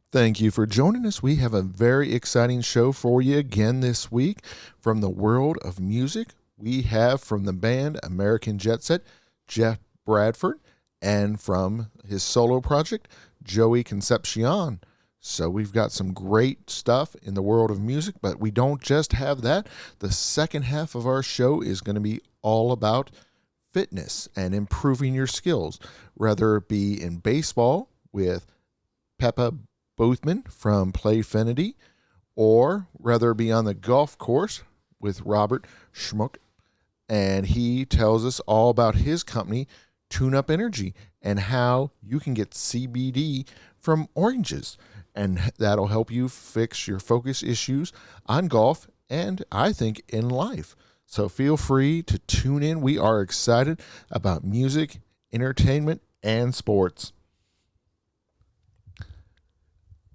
Thank you for joining us. We have a very exciting show for you again this week. From the world of music, we have from the band American Jetset, Jeff Bradford, and from his solo project, Joey Concepcion. So we've got some great stuff in the world of music, but we don't just have that. The second half of our show is going to be all about fitness and improving your skills, whether it be in baseball with Pippa Boothman from Playfinity, or whether it be on the golf course with Robert Schmok. And he tells us all about his company, Tuneup-Energy, and how you can get CBD from oranges. And that'll help you fix your focus issues on golf and I think in life. So feel free to tune in. We are excited about music, entertainment, and sports.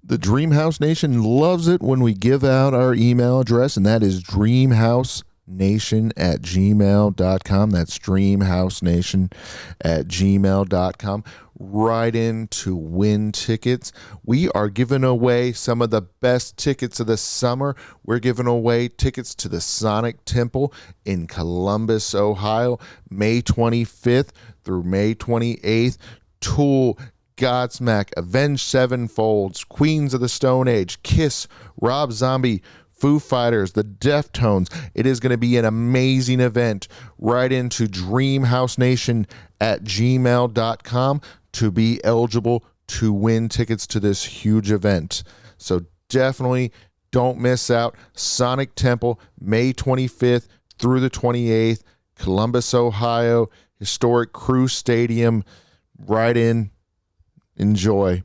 The Dreamhouse Nation loves it when we give out our email address, and that is dreamhousenation@gmail.com. That's dreamhousenation@gmail.com. Write in to win tickets. We are giving away some of the best tickets of the summer. We're giving away tickets to the Sonic Temple in Columbus, Ohio, May 25th through May 28th. Tool, Godsmack, Avenged Sevenfold, Queens of the Stone Age, Kiss, Rob Zombie, Foo Fighters, the Deftones. It is going to be an amazing event. Write into dreamhousenation@gmail.com to be eligible to win tickets to this huge event. So definitely don't miss out. Sonic Temple, May 25th through the 28th, Columbus, Ohio, historic Crew Stadium. Write in. Enjoy.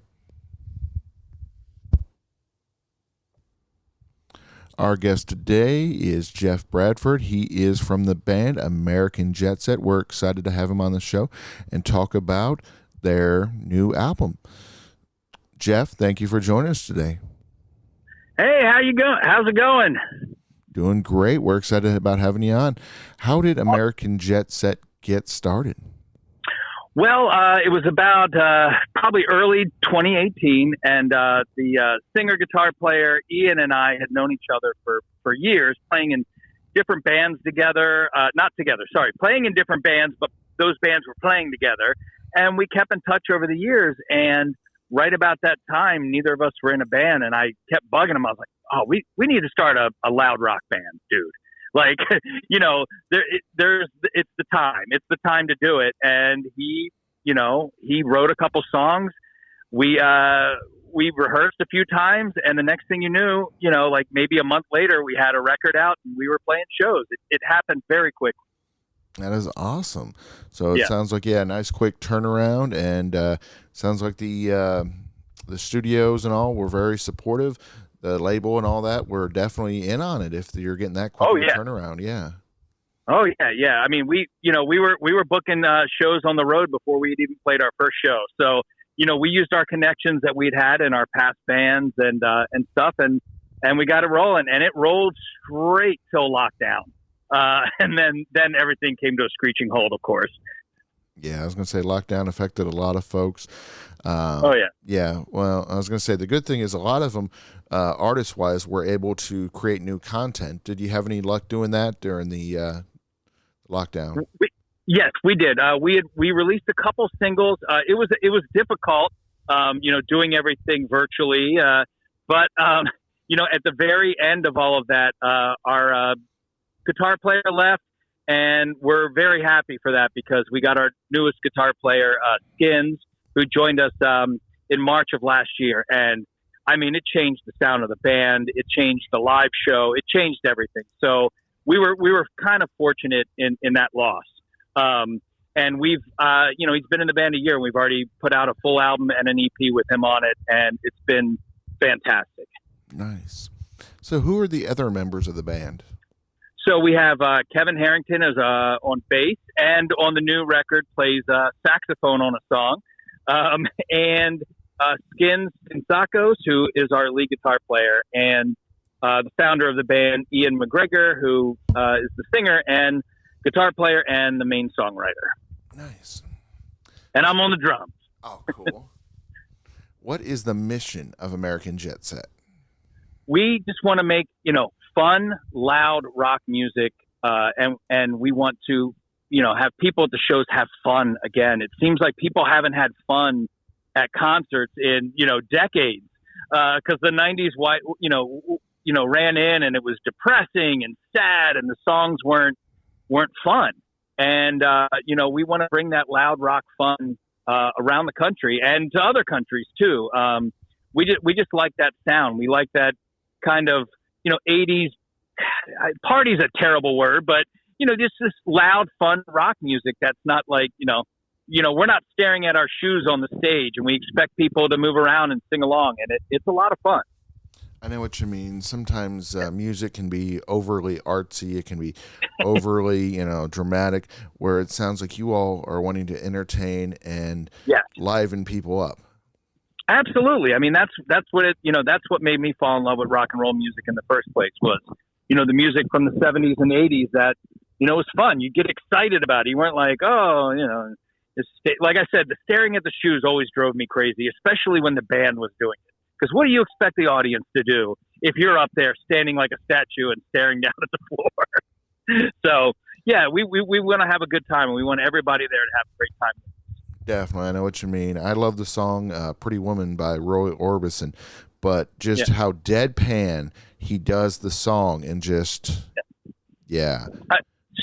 Our guest today is Jeff Bradford. He is from the band American Jetset. We're excited to have him on the show and talk about their new album. Jeff, thank you for joining us today. Hey, how you going? How's it going? Doing great. We're excited about having you on. How did American Jetset get started? Well, it was about probably early 2018, and the singer-guitar player Ian and I had known each other for years, playing in different bands together. Playing in different bands, but those bands were playing together, and we kept in touch over the years. And right about that time, neither of us were in a band, and I kept bugging him. I was like, "Oh, we need to start a loud rock band, dude." Like, it's the time. It's the time to do it. And he wrote a couple songs. We rehearsed a few times, and the next thing you knew, like maybe a month later, we had a record out and we were playing shows. It happened very quickly. That is awesome. So it sounds like, a nice quick turnaround, and sounds like the studios and all were very supportive. The label and all that were definitely in on it if you're getting that quick turnaround. Yeah. Oh yeah. I mean, we were booking shows on the road before we had even played our first show. So, we used our connections that we'd had in our past bands and stuff, and we got it rolling, and it rolled straight till lockdown. And then everything came to a screeching halt, of course. Yeah, I was going to say lockdown affected a lot of folks. Yeah, well, I was going to say the good thing is a lot of them, artist-wise, were able to create new content. Did you have any luck doing that during the lockdown? Yes, we did. We released a couple singles. It was difficult, doing everything virtually. But at the very end of all of that, our guitar player left. And we're very happy for that because we got our newest guitar player, Skins, who joined us in March of last year. And, I mean, it changed the sound of the band. It changed the live show. It changed everything. So we were kind of fortunate in that loss. And we've, he's been in the band a year, and we've already put out a full album and an EP with him on it, and it's been fantastic. Nice. So who are the other members of the band? So we have Kevin Harrington as on bass, and on the new record plays saxophone on a song. And Skins Insakos, who is our lead guitar player, and the founder of the band, Ian McGregor, who is the singer and guitar player and the main songwriter. Nice. And I'm on the drums. Oh, cool. What is the mission of American Jetset? We just want to make, fun, loud rock music. And we want to, have people at the shows have fun again. It seems like people haven't had fun at concerts in, decades. Cause the 90s, ran in and it was depressing and sad and the songs weren't fun. And, we want to bring that loud rock fun, around the country and to other countries too. We just like that sound. We like that kind of, 80s party's a terrible word, but just this loud, fun rock music. That's not like, we're not staring at our shoes on the stage and we expect people to move around and sing along. And it's a lot of fun. I know what you mean. Sometimes music can be overly artsy. It can be overly, dramatic, where it sounds like you all are wanting to entertain and liven people up. Absolutely. I mean, that's what that's what made me fall in love with rock and roll music in the first place was, the music from the 70s and 80s that, was fun. You get excited about it. You weren't like, like I said, the staring at the shoes always drove me crazy, especially when the band was doing it. Because what do you expect the audience to do if you're up there standing like a statue and staring down at the floor? So, yeah, we want to have a good time, and we want everybody there to have a great time. Definitely. I know what you mean. I love the song Pretty Woman by Roy Orbison, but just how deadpan he does the song and just,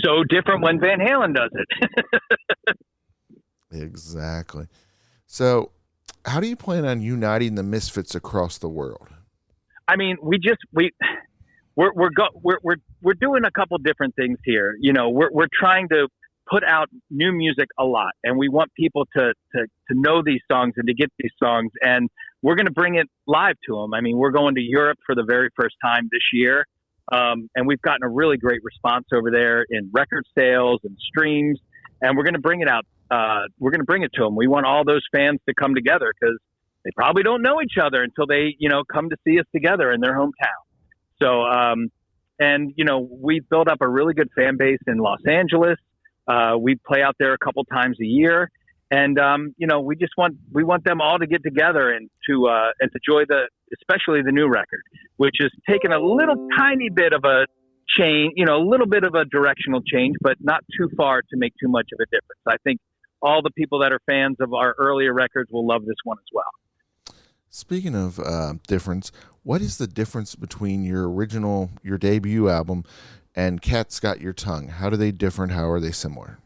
so different when Van Halen does it. Exactly. So, how do you plan on uniting the Misfits across the world? I mean, we're doing a couple different things here. We're trying to put out new music a lot, and we want people to know these songs and to get these songs, and we're going to bring it live to them. I mean, we're going to Europe for the very first time this year, and we've gotten a really great response over there in record sales and streams, and we're going to bring it out. We're going to bring it to them. We want all those fans to come together because they probably don't know each other until they, come to see us together in their hometown. So, we've built up a really good fan base in Los Angeles. We play out there a couple times a year, and we want them all to get together and to enjoy especially the new record, which is taking a little tiny bit of a change, a little bit of a directional change, but not too far to make too much of a difference. I think all the people that are fans of our earlier records will love this one as well. Speaking of difference, what is the difference between your debut album and Cat's Got Your Tongue? How do they differ? How are they similar?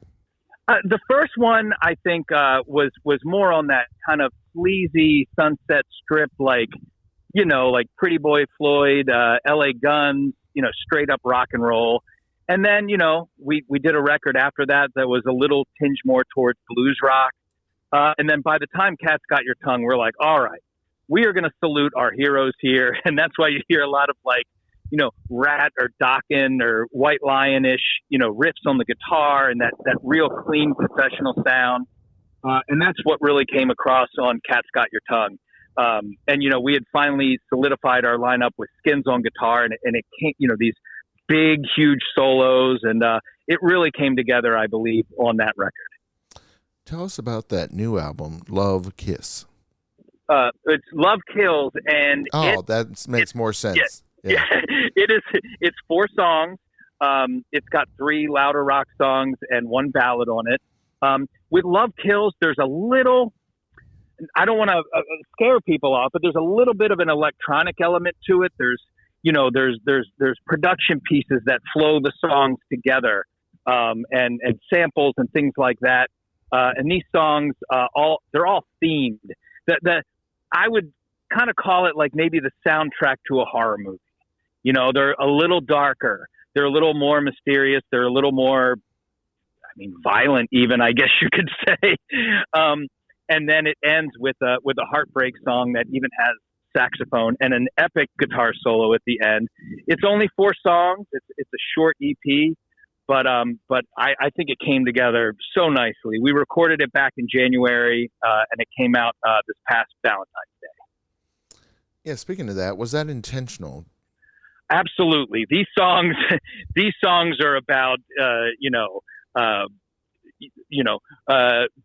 The first one, I think, was more on that kind of sleazy Sunset Strip, like Pretty Boy Floyd, L.A. Guns, straight up rock and roll. And then, we did a record after that was a little tinge more towards blues rock. And then by the time Cat's Got Your Tongue, we're like, all right, we are going to salute our heroes here. And that's why you hear a lot of Rat or Dokken or White Lion-ish, riffs on the guitar and that real clean professional sound. And that's what really came across on Cat's Got Your Tongue. And we had finally solidified our lineup with Skins on guitar and it came, these big, huge solos. And it really came together, I believe, on that record. Tell us about that new album, Love Kiss. It's Love Kills. And that makes more sense. Yeah. It is. It's 4 songs. It's got 3 louder rock songs and 1 ballad on it. With Love Kills, there's a little, I don't want to scare people off, but there's a little bit of an electronic element to it. There's production pieces that flow the songs together, and samples and things like that. And these songs, they're all themed. I would kind of call it like maybe the soundtrack to a horror movie. They're a little darker. They're a little more mysterious. They're a little more, violent even, I guess you could say. And then it ends with a heartbreak song that even has saxophone and an epic guitar solo at the end. It's only 4 songs. It's a short EP, but I think it came together so nicely. We recorded it back in January, and it came out this past Valentine's Day. Yeah, speaking of that, was that intentional? Absolutely. These songs are about,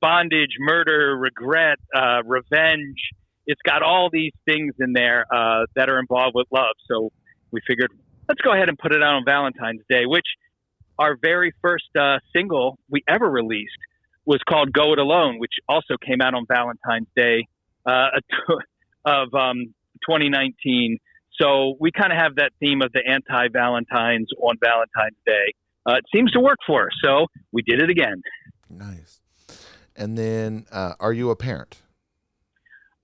bondage, murder, regret, revenge. it's got all these things in there that are involved with love. So we figured, let's go ahead and put it out on Valentine's Day, which our very first single we ever released was called Go It Alone, which also came out on Valentine's Day of 2019. So we kind of have that theme of the anti-Valentines on Valentine's Day. It seems to work for us, so we did it again. Nice. And then, are you a parent?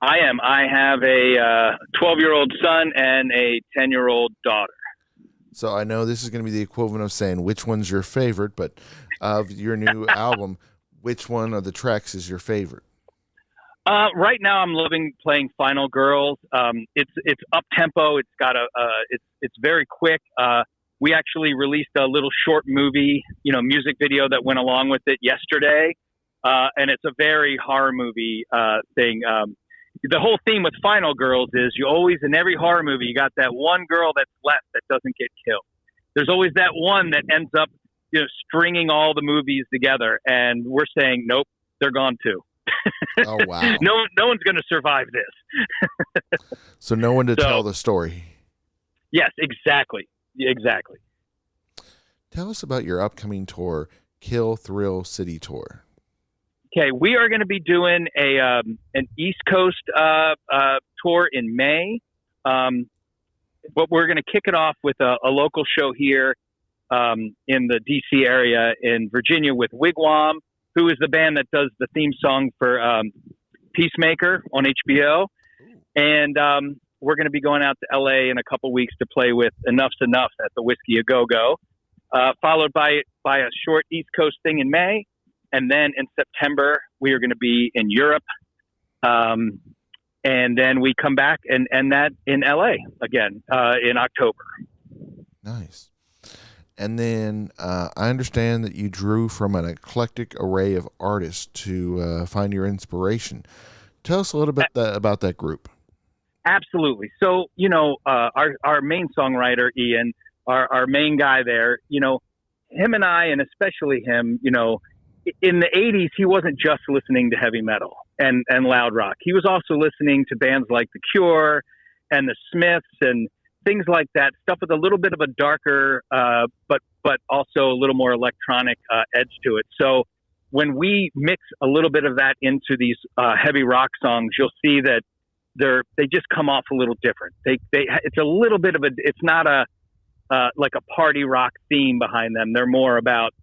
I am. I have a 12-year-old son and a 10-year-old daughter. So I know this is going to be the equivalent of saying which one's your favorite, but of your new album, which one of the tracks is your favorite? Right now, I'm loving playing Final Girls. It's up tempo. It's got it's very quick. We actually released a little short movie, music video that went along with it yesterday, and it's a very horror movie thing. The whole theme with Final Girls is you always, in every horror movie, you got that one girl that's left that doesn't get killed. There's always that one that ends up, stringing all the movies together, and we're saying, nope, they're gone too. Oh, wow. No one's going to survive this. So no one to tell the story. Yes, exactly. Tell us about your upcoming tour, Kill Thrill City Tour. Okay, we are going to be doing an East Coast tour in May, but we're going to kick it off with a local show here in the D.C. area in Virginia with Wigwam, who is the band that does the theme song for Peacemaker on HBO. And we're going to be going out to L.A. in a couple weeks to play with Enough's Enough at the Whiskey A Go-Go, followed by a short East Coast thing in May. And then in September, we are going to be in Europe. And then we come back and that in LA again in October. Nice. And then I understand that you drew from an eclectic array of artists to find your inspiration. Tell us a little bit about that group. Absolutely. So, our main songwriter, Ian, our main guy there, him and I, and especially him, in the 80s, he wasn't just listening to heavy metal and loud rock. He was also listening to bands like The Cure and The Smiths and things like that, stuff with a little bit of a darker, but also a little more electronic edge to it. So when we mix a little bit of that into these heavy rock songs, you'll see that they just come off a little different. It's a little bit of it's not like a party rock theme behind them. They're more about,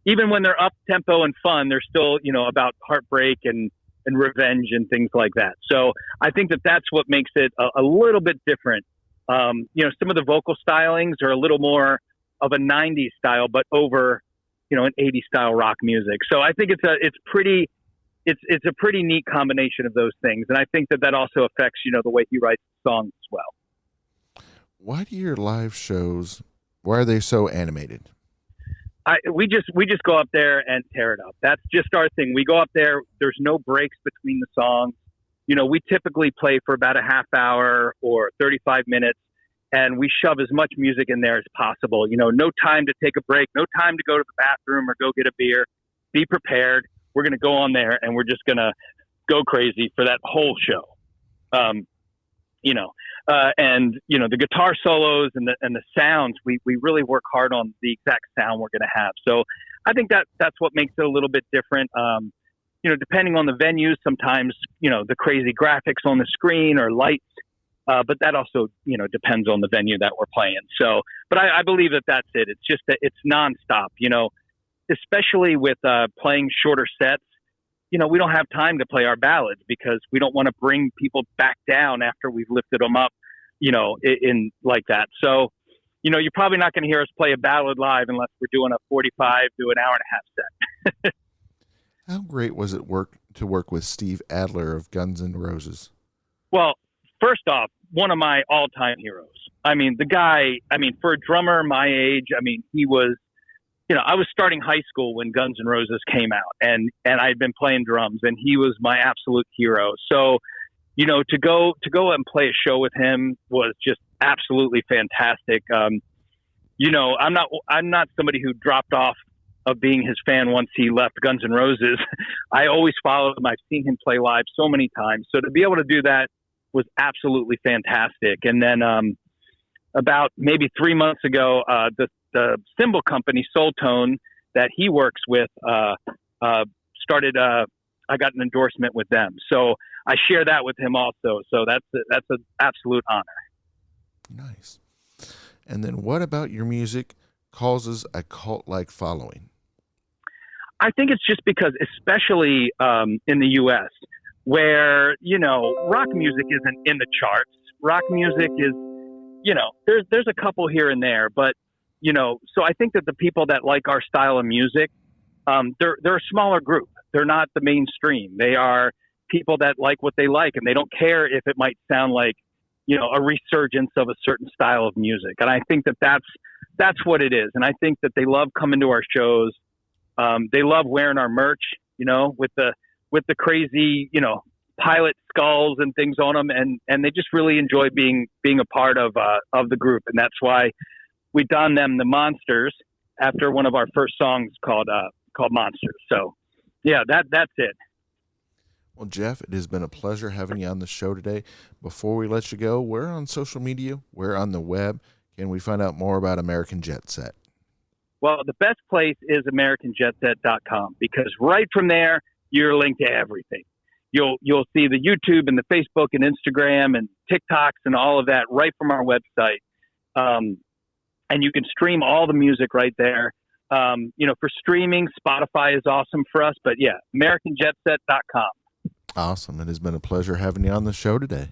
even when they're up tempo and fun, they're still, about heartbreak and revenge and things like that. So I think that's what makes it a little bit different. Some of the vocal stylings are a little more of a 90s style, but over, an 80s style rock music. So I think it's a pretty neat combination of those things. And I think that also affects, the way he writes songs as well. Why do your live shows, why are they so animated? We just go up there and tear it up. That's just our thing. We go up there. There's no breaks between the songs. We typically play for about a half hour or 35 minutes, and we shove as much music in there as possible. No time to take a break, no time to go to the bathroom or go get a beer. Be prepared. We're going to go on there, and we're just going to go crazy for that whole show. The guitar solos and the sounds, we really work hard on the exact sound we're going to have. So I think that's what makes it a little bit different. Depending on the venue, sometimes, the crazy graphics on the screen or lights, but that also, depends on the venue that we're playing. So, but I believe that's it. It's just that it's nonstop, especially with playing shorter sets. We don't have time to play our ballads because we don't want to bring people back down after we've lifted them up, in like that. So, you're probably not going to hear us play a ballad live unless we're doing a 45 to an hour and a half set. How great was it to work with Steve Adler of Guns N' Roses? Well, first off, one of my all-time heroes. The guy, for a drummer my age, he was, I was starting high school when Guns N' Roses came out, and I'd been playing drums, and he was my absolute hero. So, to go and play a show with him was just absolutely fantastic. I'm not somebody who dropped off of being his fan once he left Guns N' Roses. I always followed him. I've seen him play live so many times. So to be able to do that was absolutely fantastic. And then about maybe 3 months ago, the cymbal company Soultone that he works with started. I got an endorsement with them, so I share that with him also. So that's an absolute honor. Nice. And then, what about your music causes a cult-like following? I think it's just because, especially in the U.S., where rock music isn't in the charts. Rock music is, there's a couple here and there, but so I think that the people that like our style of music, they're a smaller group. They're not the mainstream. They are people that like what they like, and they don't care if it might sound like, a resurgence of a certain style of music. And I think that that's what it is. And I think that they love coming to our shows. They love wearing our merch, with the crazy, pilot skulls and things on them. And they just really enjoy being a part of the group. And that's why we donned them the Monsters after one of our first songs called Monsters. So yeah, that's it. Well, Jeff, it has been a pleasure having you on the show today. Before we let you go, where on social media, where on the web can we find out more about American Jetset? Well, the best place is AmericanJetset.com, because right from there, you're linked to everything. You'll see the YouTube and the Facebook and Instagram and TikToks and all of that right from our website. And you can stream all the music right there. For streaming, Spotify is awesome for us. But yeah, AmericanJetset.com. Awesome. It has been a pleasure having you on the show today.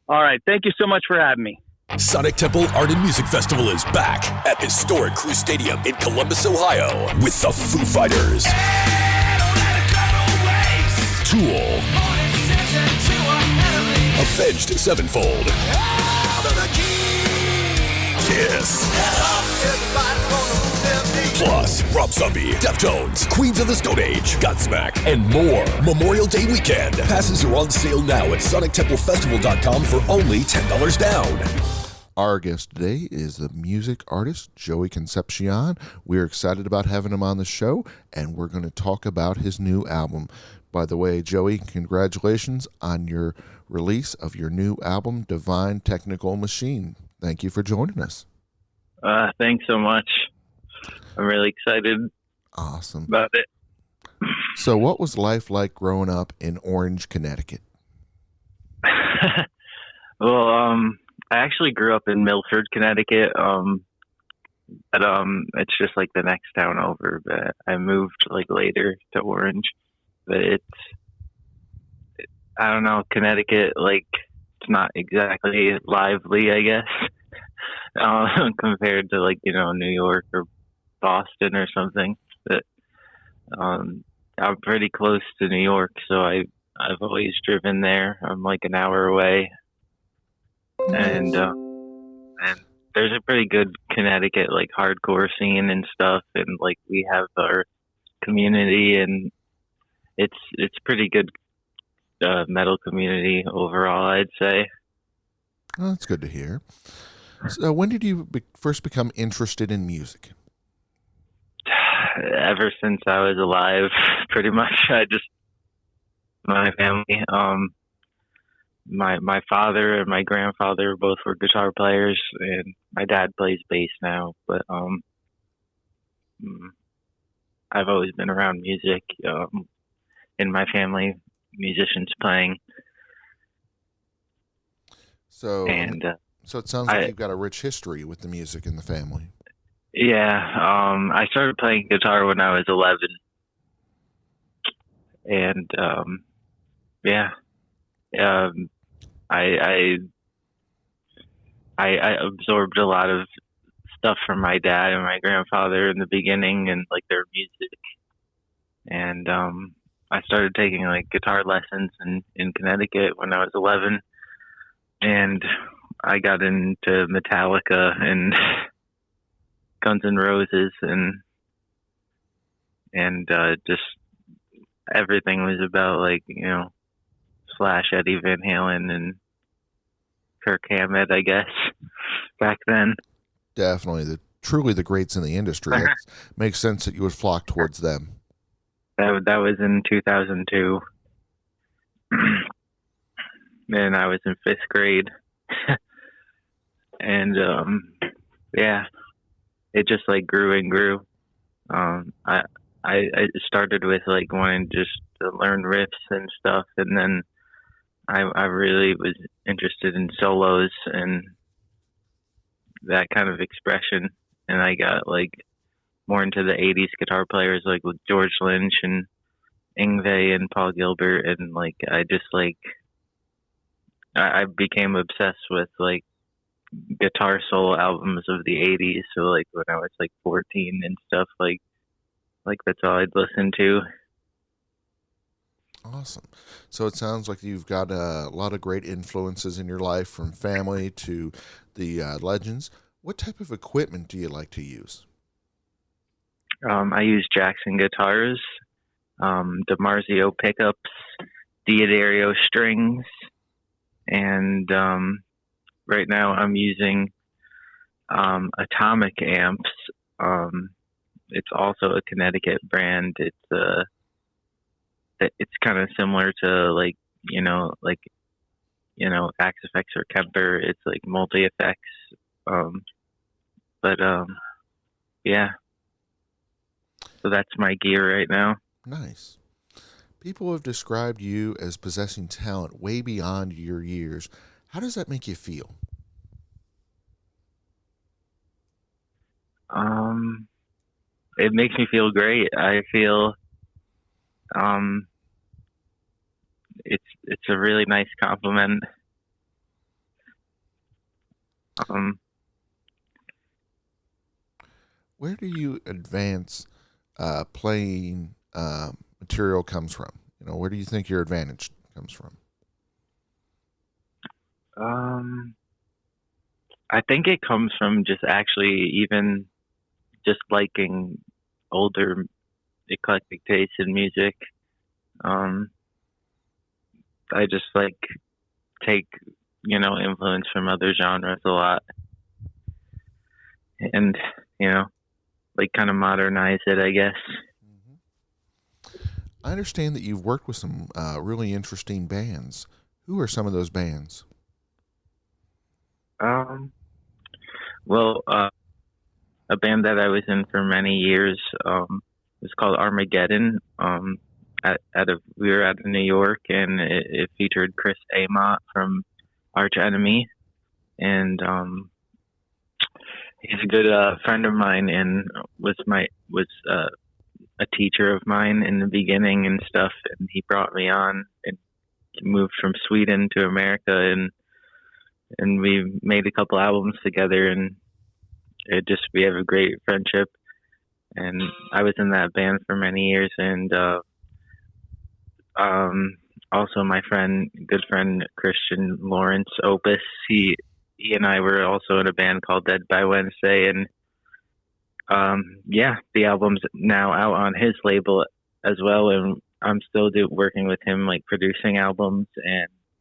All right. Thank you so much for having me. Sonic Temple Art and Music Festival is back at historic Crew Stadium in Columbus, Ohio, with the Foo Fighters, Tool, Avenged Sevenfold, Kiss, plus Rob Zombie, Deftones, Queens of the Stone Age, Godsmack, and more. Memorial Day weekend. Passes are on sale now at SonicTempleFestival.com for only $10 down. Our guest today is the music artist, Joey Concepcion. We're excited about having him on the show, and we're going to talk about his new album. By the way, Joey, congratulations on your release of your new album, Divine Technical Machine. Thank you for joining us. Thanks so much. I'm really excited. Awesome. About it. So what was life like growing up in Orange, Connecticut? Well, I actually grew up in Milford, Connecticut. But it's just like the next town over. But I moved like later to Orange. But I don't know, Connecticut, like, it's not exactly lively, I guess, compared to like, New York or Boston or something. But I'm pretty close to New York, so I've always driven there. I'm like an hour away, and there's a pretty good Connecticut like hardcore scene and stuff, and like we have our community, and it's pretty good metal community overall, I'd say. Oh, that's good to hear. So when did you first become interested in music? Ever since I was alive, pretty much. My family, my father and my grandfather both were guitar players, and my dad plays bass now. But I've always been around music. In my family, musicians playing. So it sounds like you've got a rich history with the music in the family. Yeah, I started playing guitar when I was 11, and I absorbed a lot of stuff from my dad and my grandfather in the beginning, and like their music, and I started taking like guitar lessons in Connecticut when I was 11, and I got into Metallica and Guns N' Roses and just everything was about like, Slash, Eddie Van Halen, and Kirk Hammett, I guess, back then. Definitely the truly the greats in the industry. It makes sense that you would flock towards them. That was in 2002, and I was in 5th grade, and yeah, it just like grew and grew. I started with like wanting just to learn riffs and stuff, and then I really was interested in solos and that kind of expression, and I got like more into the 80s guitar players like with George Lynch and Yngwie and Paul Gilbert, and like I just like I became obsessed with like guitar solo albums of the 80s. So like when I was like 14 and stuff, like that's all I'd listen to. Awesome. So it sounds like you've got a lot of great influences in your life, from family to the legends. What type of equipment do you like to use? I use Jackson guitars, DiMarzio pickups, Diodario strings, and right now I'm using Atomic amps. It's also a Connecticut brand. It's kind of similar to like Axe Effects or Kemper. It's like multi effects, but yeah. So that's my gear right now. Nice. People have described you as possessing talent way beyond your years. How does that make you feel? It makes me feel great. I feel it's a really nice compliment. Where do you advance playing material comes from? Where do you think your advantage comes from? I think it comes from just actually even just liking older eclectic taste in music. I just like take influence from other genres a lot, and like kind of modernize it, I guess. I understand that you've worked with some really interesting bands. Who are some of those bands? Well, a band that I was in for many years was called Armageddon. We were out of New York, and it featured Chris Amott from Arch Enemy, and he's a good friend of mine, and was a teacher of mine in the beginning and stuff. And he brought me on and moved from Sweden to America, and we made a couple albums together, and we have a great friendship. And I was in that band for many years, and also my good friend Christian Lawrence Opus, he and I were also in a band called Dead by Wednesday, and the album's now out on his label as well, and I'm still working with him, like producing albums,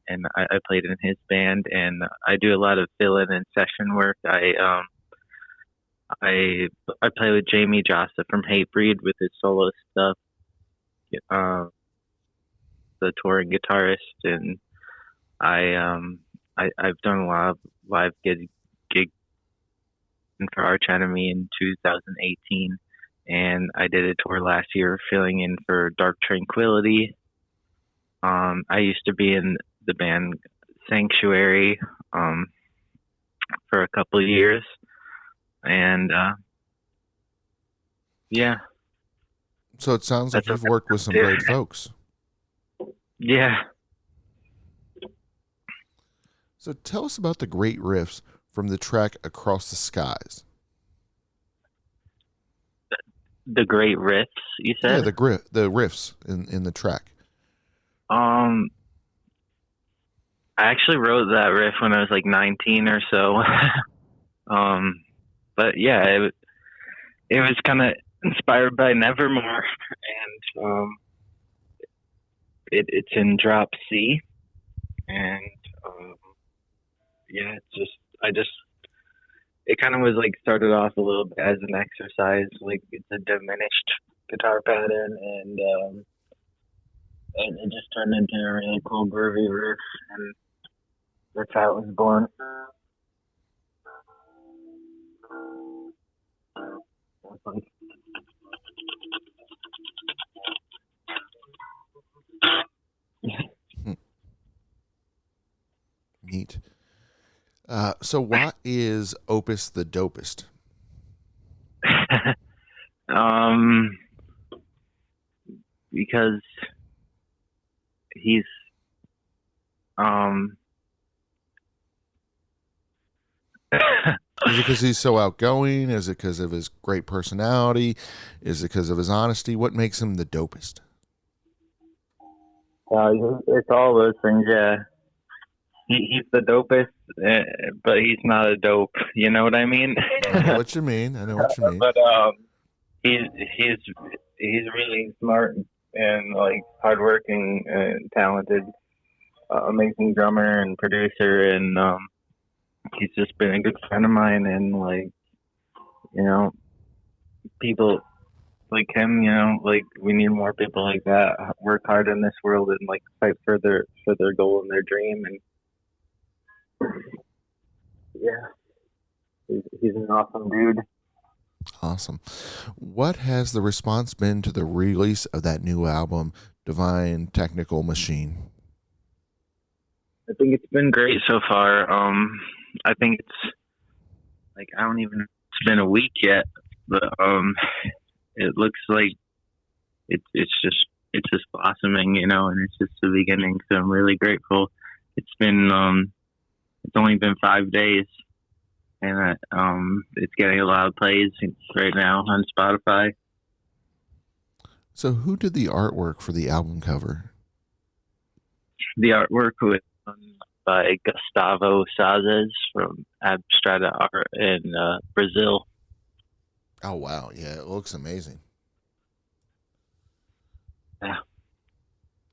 and I played in his band, and I do a lot of fill-in and session work. I play with Jamie Jossa from Hatebreed with his solo stuff, the touring guitarist, and I've done a lot of live gigs for Arch Enemy in 2018, and I did a tour last year filling in for Dark Tranquillity. I used to be in the band Sanctuary for a couple of years, and yeah. So it sounds like you've worked with some great folks. Yeah. So tell us about the great riffs from the track Across the Skies. The great riffs, you said? Yeah, the riffs in the track. I actually wrote that riff when I was like 19 or so. But yeah, it was kind of inspired by Nevermore, and it's in drop C, and yeah, it kind of was like started off a little bit as an exercise, like it's a diminished guitar pattern, and it just turned into a really cool groovy riff, and that's how it was born. Neat. So why is Opus the dopest? Because he's Is it because he's so outgoing? Is it because of his great personality? Is it because of his honesty? What makes him the dopest? It's all those things, yeah. He's the dopest, but he's not a dope. You know what I mean? I know what you mean. But he's really smart and like hardworking and talented, amazing drummer and producer, and he's just been a good friend of mine. And like, you know, people like him, you know, like we need more people like that. Work hard in this world and like fight for their goal and their dream. And yeah, he's an awesome dude. Awesome. What has the response been to the release of that new album, Divine Technical Machine? I think it's been great so far. I think it's like it's been a week yet, but it looks like it's just blossoming, you know, and it's just the beginning. So I'm really grateful. It's only been 5 days, and it's getting a lot of plays right now on Spotify. So who did the artwork for the album cover? The artwork was done by Gustavo Sazes from Abstrata Art in Brazil. Oh, wow. Yeah, it looks amazing. Yeah.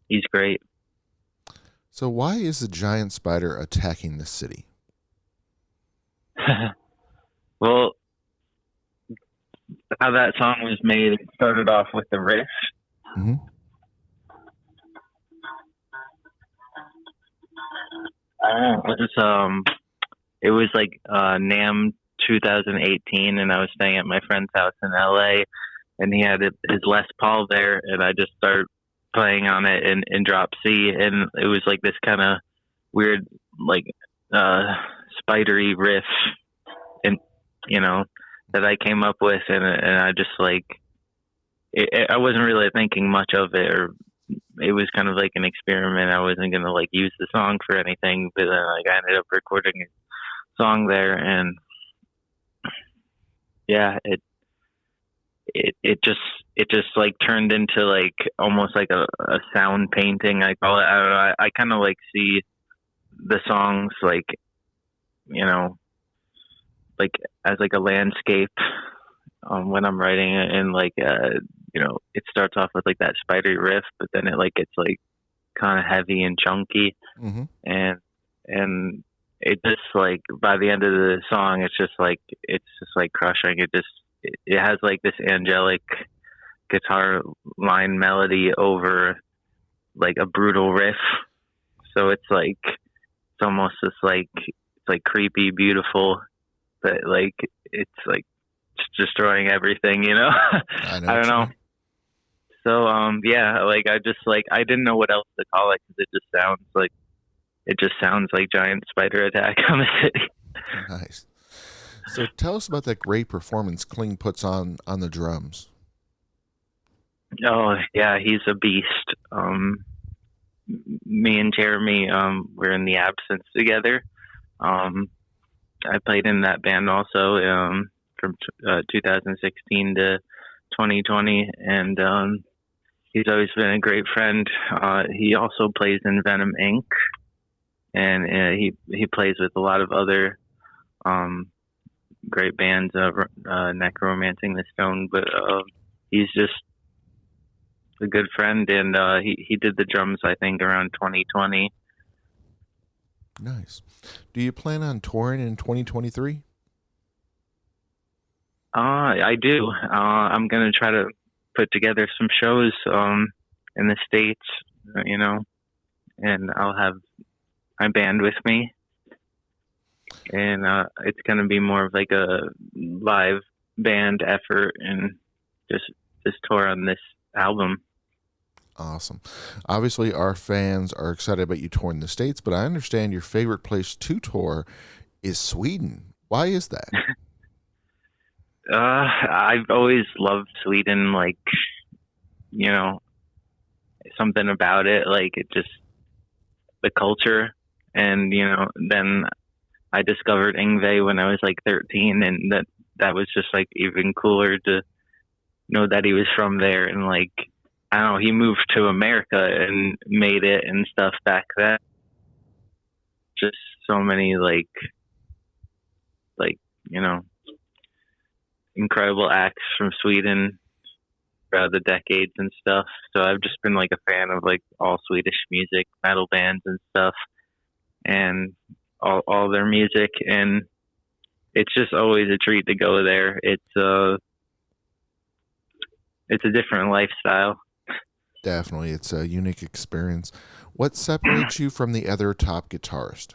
He's great. So why is the giant spider attacking the city? Well, how that song was made, it started off with the riff. Mm-hmm. It was like NAMM 2018, and I was staying at my friend's house in LA, and he had his Les Paul there, and I just started playing on it in drop C, and it was like this kind of weird, like spidery riff, and you know, that I came up with, and I just like I wasn't really thinking much of it, or it was kind of like an experiment. I wasn't gonna like use the song for anything, but then like I ended up recording a song there, and yeah, it just like turned into like almost like a sound painting, I call it. I don't know. I kind of like see the songs like, you know, like as like a landscape when I'm writing it, and like you know, it starts off with like that spidery riff, but then it like gets like kind of heavy and chunky, Mm-hmm. and it just like by the end of the song, it's just like crushing. It has like this angelic guitar line melody over like a brutal riff, so it's almost just like it's like creepy, beautiful, but like it's like destroying everything, you know. I don't know. So yeah, like I didn't know what else to call it, because it just sounds like giant spider attack on the city. Nice. So tell us about that great performance Kling puts on the drums. Oh yeah, he's a beast. Me and Jeremy were in the Absence together. I played in that band also from 2016 to 2020, and he's always been a great friend. He also plays in Venom Inc., and he plays with a lot of other great bands, Necromancing the Stone, but he's just a good friend, and he did the drums, I think, around 2020. Nice. Do you plan on touring in 2023? I do. I'm gonna try to put together some shows in the States, and I'll have my band with me, and it's gonna be more of like a live band effort and just tour on this album. Awesome. Obviously, our fans are excited about you touring the States, but I understand your favorite place to tour is Sweden. Why is that? I've always loved Sweden, like, something about it, like it just, the culture. And, then I discovered Ingve when I was like 13, and that was just like even cooler to know that he was from there. And like, I don't know, he moved to America and made it and stuff back then. Just so many like, incredible acts from Sweden throughout the decades and stuff. So I've just been like a fan of like all Swedish music, metal bands and stuff, and all their music. And it's just always a treat to go there. It's a different lifestyle. Definitely. It's a unique experience. What separates you from the other top guitarist?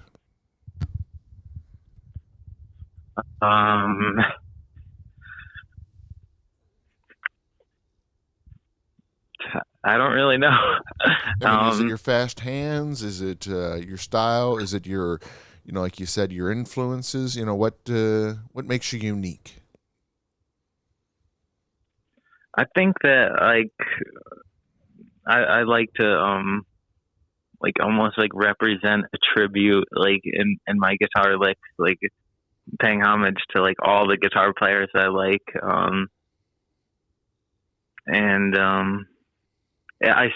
I don't really know. Is it your fast hands? Is it your style? Is it your, like you said, your influences? What makes you unique? I think that like I like to like almost like represent a tribute like in my guitar licks, like paying homage to like all the guitar players I like, and I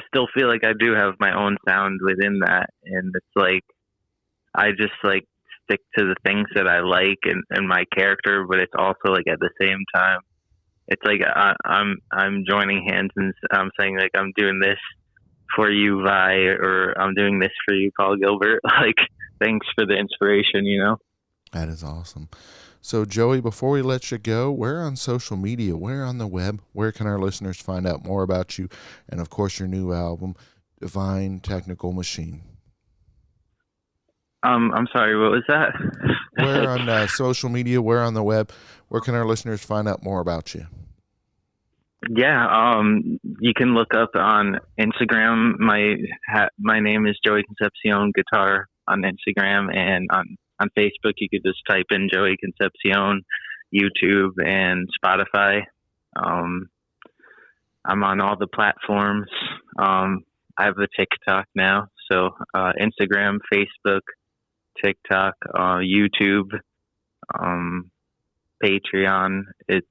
still feel like I do have my own sound within that, and it's like I just like stick to the things that I like and my character, but it's also like at the same time it's like I'm joining hands and I'm saying like I'm doing this for you, Vi, or I'm doing this for you, Paul Gilbert. Like, thanks for the inspiration, That is awesome. So, Joey, before we let you go, where on social media, where on the web, where can our listeners find out more about you and, of course, your new album, Divine Technical Machine? I'm sorry, what was that? Where on social media, where on the web, where can our listeners find out more about you? Yeah, you can look up on Instagram. My name is Joey Concepcion Guitar on Instagram, and on Facebook you could just type in Joey Concepcion, YouTube, and Spotify. I'm on all the platforms. I have a TikTok now, so Instagram, Facebook, TikTok, YouTube, Patreon. It's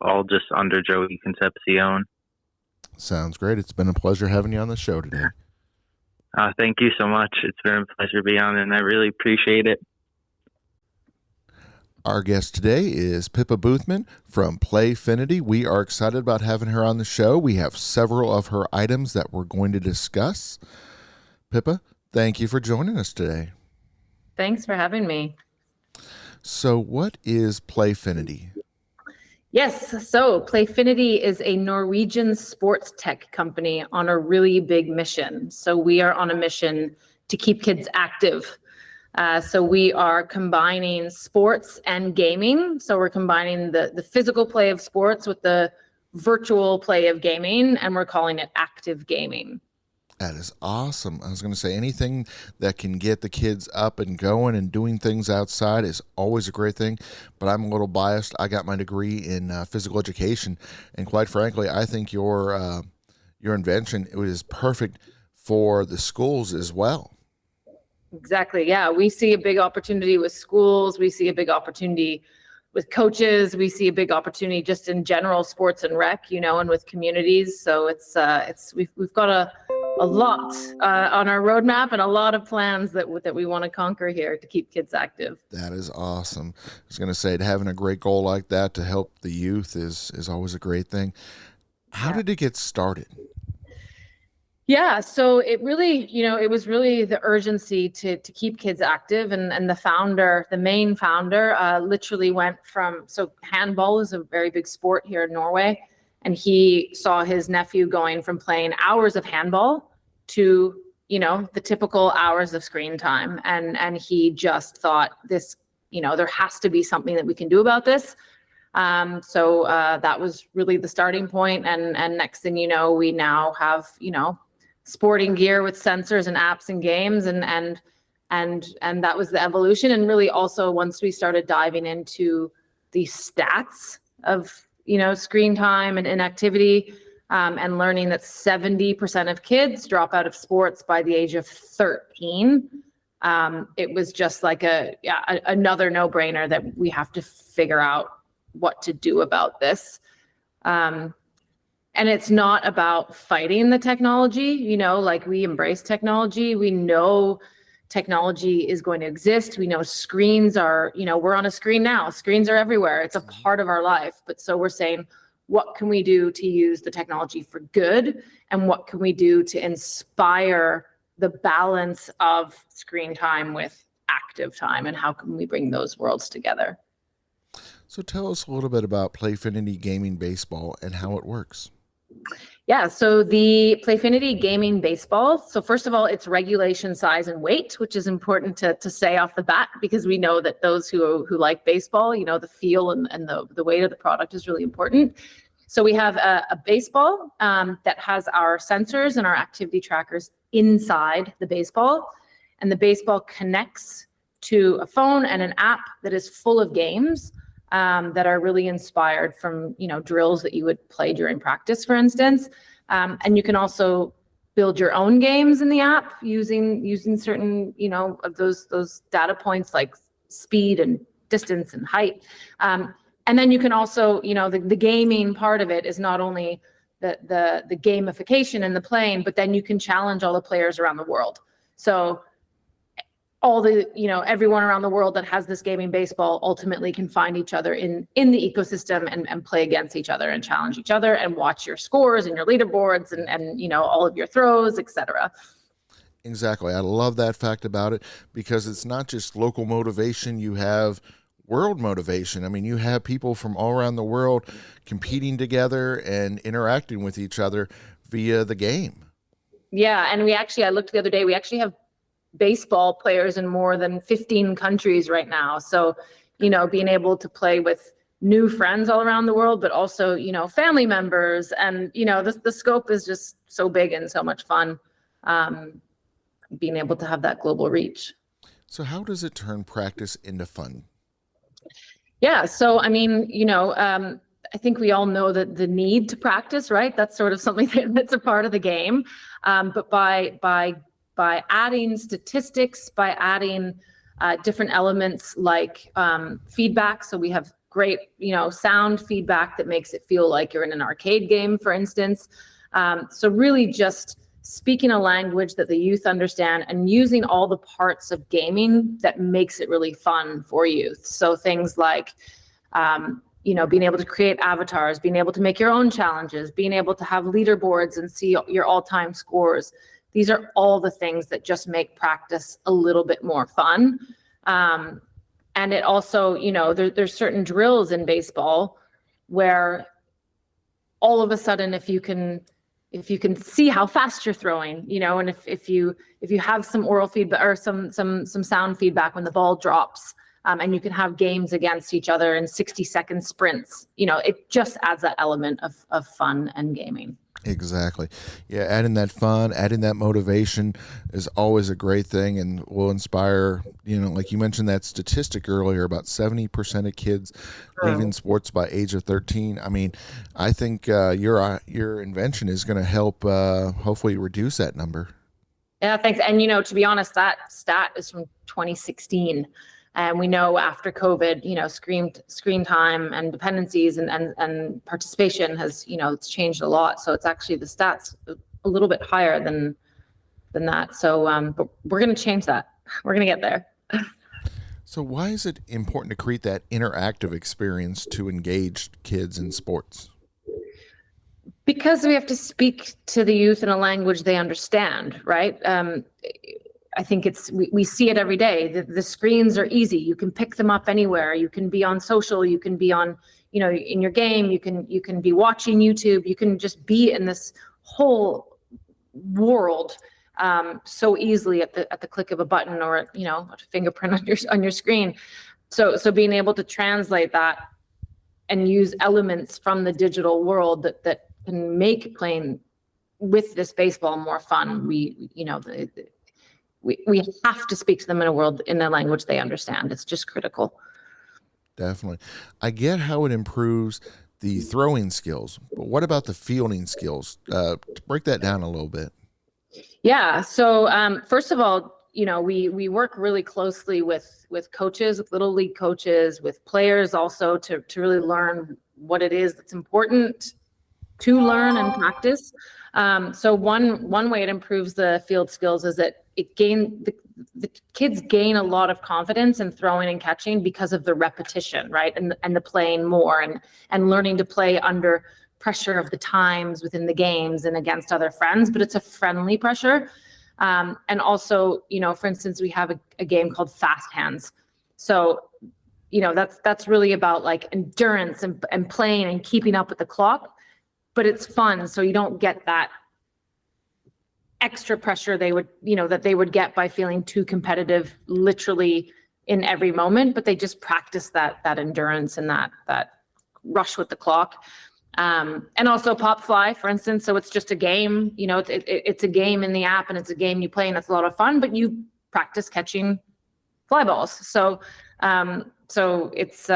all just under Joey Concepcion. Sounds great. It's been a pleasure having you on the show today. Thank you so much. It's been a pleasure to be on, and I really appreciate it. Our guest today is Pippa Boothman from Playfinity. We are excited about having her on the show. We have several of her items that we're going to discuss. Pippa, thank you for joining us today. Thanks for having me. So what is Playfinity? Yes, so Playfinity is a Norwegian sports tech company on a really big mission. So we are on a mission to keep kids active. So we are combining sports and gaming. So we're combining the physical play of sports with the virtual play of gaming, and we're calling it active gaming. That is awesome. I was going to say anything that can get the kids up and going and doing things outside is always a great thing, but I'm a little biased. I got my degree in physical education, and quite frankly, I think your invention is perfect for the schools as well. Exactly. Yeah, we see a big opportunity with schools. We see a big opportunity with coaches. We see a big opportunity just in general sports and rec, and with communities. So we've got a lot on our roadmap and a lot of plans that we want to conquer here to keep kids active. That is awesome. I was going to say, having a great goal like that to help the youth is always a great thing. How did it get started? Yeah, so it really, it was really the urgency to keep kids active, and the main founder, literally went from, so handball is a very big sport here in Norway, and he saw his nephew going from playing hours of handball to, the typical hours of screen time, and he just thought this, there has to be something that we can do about this. So that was really the starting point, and next thing you know, we now have, sporting gear with sensors and apps and games, and that was the evolution. And really also, once we started diving into the stats of, screen time and inactivity, and learning that 70% of kids drop out of sports by the age of 13, it was just like another no-brainer that we have to figure out what to do about this. And it's not about fighting the technology, like we embrace technology. We know technology is going to exist. We know screens are, we're on a screen now. Screens are everywhere. It's a part of our life. But so we're saying, what can we do to use the technology for good? And what can we do to inspire the balance of screen time with active time? And how can we bring those worlds together? So tell us a little bit about Playfinity Gaming Baseball and how it works. Yeah, so the Playfinity Gaming Baseball, so first of all, it's regulation, size, and weight, which is important to say off the bat, because we know that those who like baseball, the feel and the weight of the product is really important. So we have a baseball that has our sensors and our activity trackers inside the baseball, and the baseball connects to a phone and an app that is full of games that are really inspired from, drills that you would play during practice, for instance. And you can also build your own games in the app using certain, of those data points like speed and distance and height. And then you can also, the gaming part of it is not only the gamification and the playing, but then you can challenge all the players around the world. So all the, everyone around the world that has this gaming baseball ultimately can find each other in the ecosystem and play against each other and challenge each other and watch your scores and your leaderboards and all of your throws, etc. Exactly. I love that fact about it, because it's not just local motivation. You have world motivation. I mean, you have people from all around the world competing together and interacting with each other via the game. Yeah. And I looked the other day, we actually have baseball players in more than 15 countries right now. So, being able to play with new friends all around the world, but also, family members, and, the scope is just so big and so much fun, being able to have that global reach. So how does it turn practice into fun? Yeah. So, I mean, I think we all know that the need to practice, right? That's sort of something that's a part of the game. But by adding statistics, by adding different elements like feedback. So we have great, sound feedback that makes it feel like you're in an arcade game, for instance. So really just speaking a language that the youth understand and using all the parts of gaming that makes it really fun for youth. So things like, being able to create avatars, being able to make your own challenges, being able to have leaderboards and see your all-time scores. These are all the things that just make practice a little bit more fun. And it also, there's certain drills in baseball where all of a sudden, if you can see how fast you're throwing, and if you have some oral feedback or some sound feedback when the ball drops, and you can have games against each other in 60-second sprints, it just adds that element of fun and gaming. Exactly. Yeah, adding that fun, adding that motivation is always a great thing, and will inspire, like you mentioned that statistic earlier about 70% of kids leaving sports by age of 13. I mean, I think your invention is going to help hopefully reduce that number. Yeah, thanks. And, to be honest, that stat is from 2016. And we know after COVID, screen time and dependencies and participation has, it's changed a lot. So it's actually the stats a little bit higher than that. So, but we're going to change that. We're going to get there. So why is it important to create that interactive experience to engage kids in sports? Because we have to speak to the youth in a language they understand, right? I think we see it every day. The screens are easy. You can pick them up anywhere. You can be on social. You can be on, in your game. You can be watching YouTube. You can just be in this whole world so easily at the click of a button or a fingerprint on your screen. So being able to translate that and use elements from the digital world that can make playing with this baseball more fun. We have to speak to them in a language they understand. It's just critical. Definitely. I get how it improves the throwing skills, but what about the fielding skills? To break that down a little bit. Yeah. So first of all, we work really closely with coaches, with little league coaches, with players also to really learn what it is that's important to learn and practice. So one way it improves the field skills is that the kids gain a lot of confidence in throwing and catching because of the repetition, right? And the playing more and learning to play under pressure of the times within the games and against other friends, but it's a friendly pressure. And also, for instance, we have a game called Fast Hands. So, that's really about like endurance and playing and keeping up with the clock, but it's fun. So you don't get that extra pressure that they would get by feeling too competitive literally in every moment, but they just practice that endurance and that rush with the clock. And also Pop Fly, for instance. So it's just a game, it's a game in the app and it's a game you play and it's a lot of fun, but you practice catching fly balls. So it's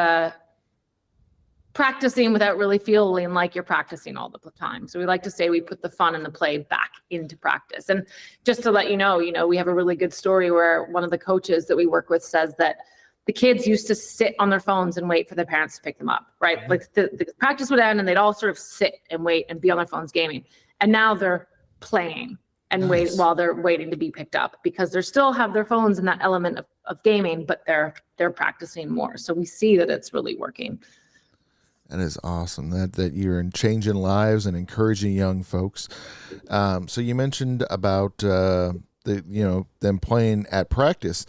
practicing without really feeling like you're practicing all the time. So we like to say we put the fun and the play back into practice. And just to let you know, we have a really good story where one of the coaches that we work with says that the kids used to sit on their phones and wait for their parents to pick them up, right? Like the practice would end and they'd all sort of sit and wait and be on their phones gaming. And now they're playing and wait while they're waiting to be picked up because they still have their phones in that element of gaming, but they're practicing more. So we see that it's really working. That is awesome that you're changing lives and encouraging young folks. So you mentioned about them playing at practice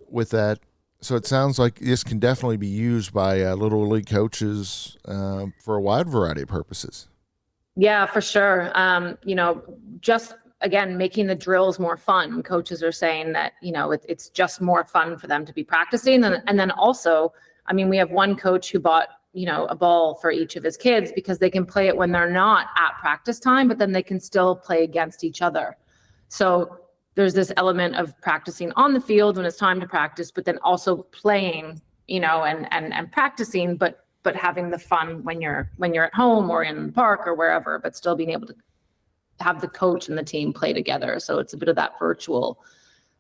with that. So it sounds like this can definitely be used by little league coaches for a wide variety of purposes. Yeah, for sure. Just again, making the drills more fun. Coaches are saying that, it's just more fun for them to be practicing. And then also, we have one coach who bought, a ball for each of his kids because they can play it when they're not at practice time, but then they can still play against each other. So there's this element of practicing on the field when it's time to practice, but then also playing, and practicing, but having the fun when you're at home or in the park or wherever, but still being able to have the coach and the team play together. So it's a bit of that virtual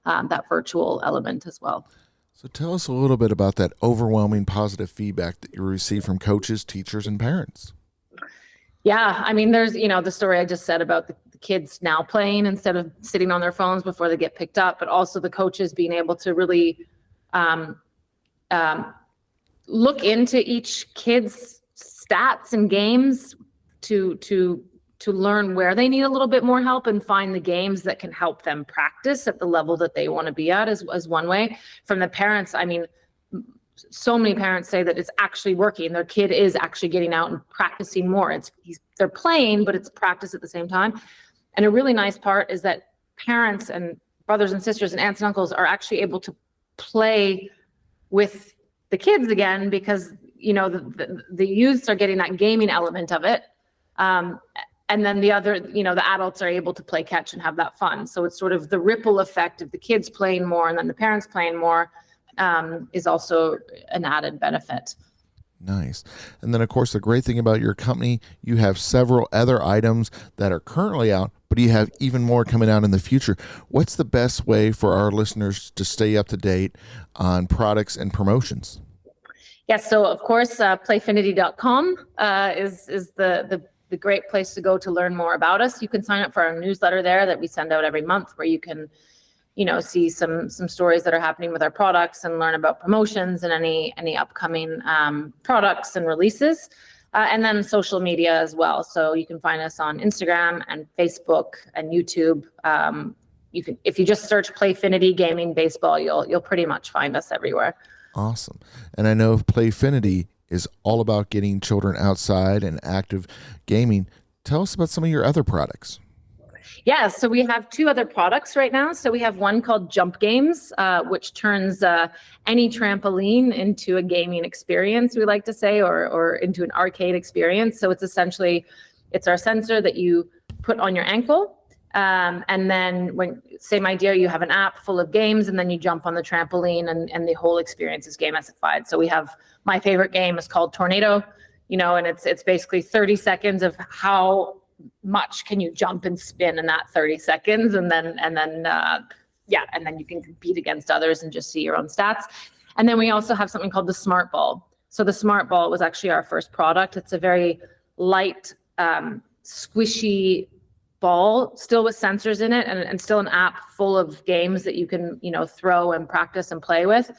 element as well. So tell us a little bit about that overwhelming positive feedback that you receive from coaches, teachers, and parents. Yeah, there's, the story I just said about the kids now playing instead of sitting on their phones before they get picked up, but also the coaches being able to really look into each kid's stats and games to learn where they need a little bit more help and find the games that can help them practice at the level that they want to be at as one way. From the parents, so many parents say that it's actually working. Their kid is actually getting out and practicing more. They're playing, but it's practice at the same time. And a really nice part is that parents and brothers and sisters and aunts and uncles are actually able to play with the kids again because, the youths are getting that gaming element of it. And then the other, the adults are able to play catch and have that fun. So it's sort of the ripple effect of the kids playing more and then the parents playing more is also an added benefit. Nice. And then, of course, the great thing about your company, you have several other items that are currently out, but you have even more coming out in the future. What's the best way for our listeners to stay up to date on products and promotions? Yes. So, of course, playfinity.com is the great place to go to learn more about us. You can sign up for our newsletter there that we send out every month where you can see some stories that are happening with our products and learn about promotions and any upcoming products and releases. And then social media as well. So you can find us on Instagram and Facebook and YouTube. You can, if you just search Playfinity Gaming Baseball, you'll pretty much find us everywhere. Awesome. And I know Playfinity is all about getting children outside and active gaming. Tell us about some of your other products. Yeah, so we have 2 other products right now. So we have one called Jump Games, which turns any trampoline into a gaming experience, we like to say, or into an arcade experience. So it's essentially, it's our sensor that you put on your ankle. And then same idea, you have an app full of games, and then you jump on the trampoline and the whole experience is gamified. So we have, my favorite game is called Tornado, and it's basically 30 seconds of how much can you jump and spin in that 30 seconds. And then you can compete against others and just see your own stats. And then we also have something called the Smart Ball. So the Smart Ball was actually our first product. It's a very light, squishy ball, still with sensors in it, and still an app full of games that you can, throw and practice and play with.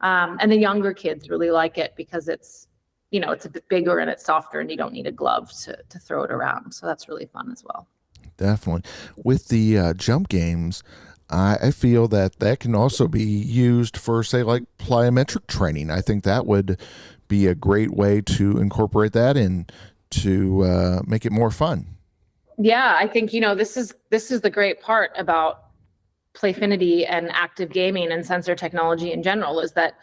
And the younger kids really like it because it's a bit bigger and it's softer and you don't need a glove to throw it around. So that's really fun as well. Definitely. With the jump games, I feel that can also be used for, say, like plyometric training. I think that would be a great way to incorporate that in to make it more fun. Yeah, I think, this is the great part about Playfinity and active gaming and sensor technology in general, is that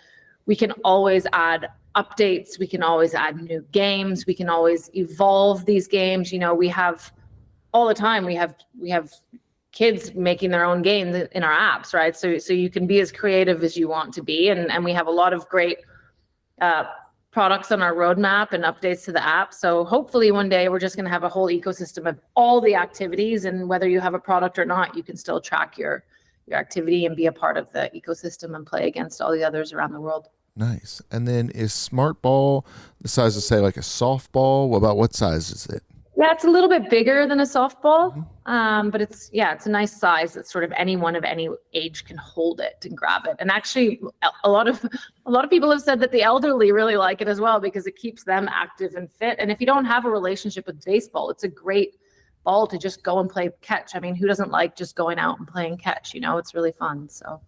we can always add updates. We can always add new games. We can always evolve these games. We have all the time, we have kids making their own games in our apps, right? So you can be as creative as you want to be. And we have a lot of great products on our roadmap and updates to the app. So hopefully one day we're just going to have a whole ecosystem of all the activities, and whether you have a product or not, you can still track your activity and be a part of the ecosystem and play against all the others around the world. Nice. And then is Smart Ball the size of, say, like a softball? About what size is it? Yeah, it's a little bit bigger than a softball, but it's a nice size that sort of anyone of any age can hold it and grab it. And actually, a lot of people have said that the elderly really like it as well because it keeps them active and fit. And if you don't have a relationship with baseball, it's a great ball to just go and play catch. I mean, who doesn't like just going out and playing catch? It's really fun. So.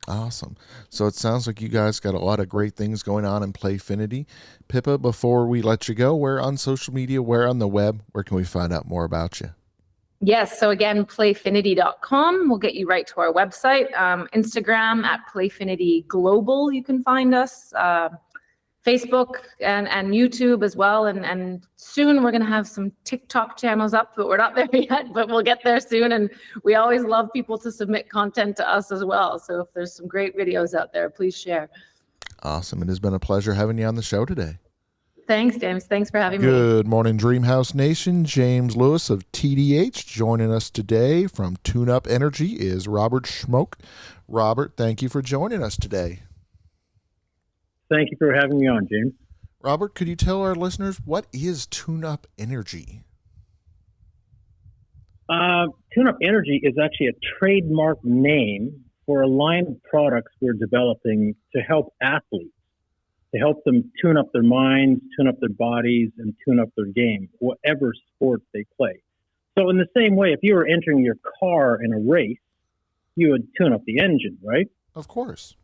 Awesome. So it sounds like you guys got a lot of great things going on in Playfinity. Pippa, before we let you go, where on social media, where on the web, where can we find out more about you? Yes. So again, playfinity.com will get you right to our website. Instagram at Playfinity Global, you can find us. Facebook and YouTube as well. And soon we're going to have some TikTok channels up, but we're not there yet, but we'll get there soon. And we always love people to submit content to us as well. So if there's some great videos out there, please share. Awesome. It has been a pleasure having you on the show today. Thanks, James. Thanks for having me. Good morning, Dreamhouse Nation. James Lewis of TDH joining us today from Tuneup-Energy is Robert Schmok. Robert, thank you for joining us today. Thank you for having me on, James. Robert, could you tell our listeners, what is Tuneup-Energy? Tuneup-Energy is actually a trademark name for a line of products we're developing to help athletes, to help them tune up their minds, tune up their bodies, and tune up their game, whatever sport they play. So in the same way, if you were entering your car in a race, you would tune up the engine, right? Of course.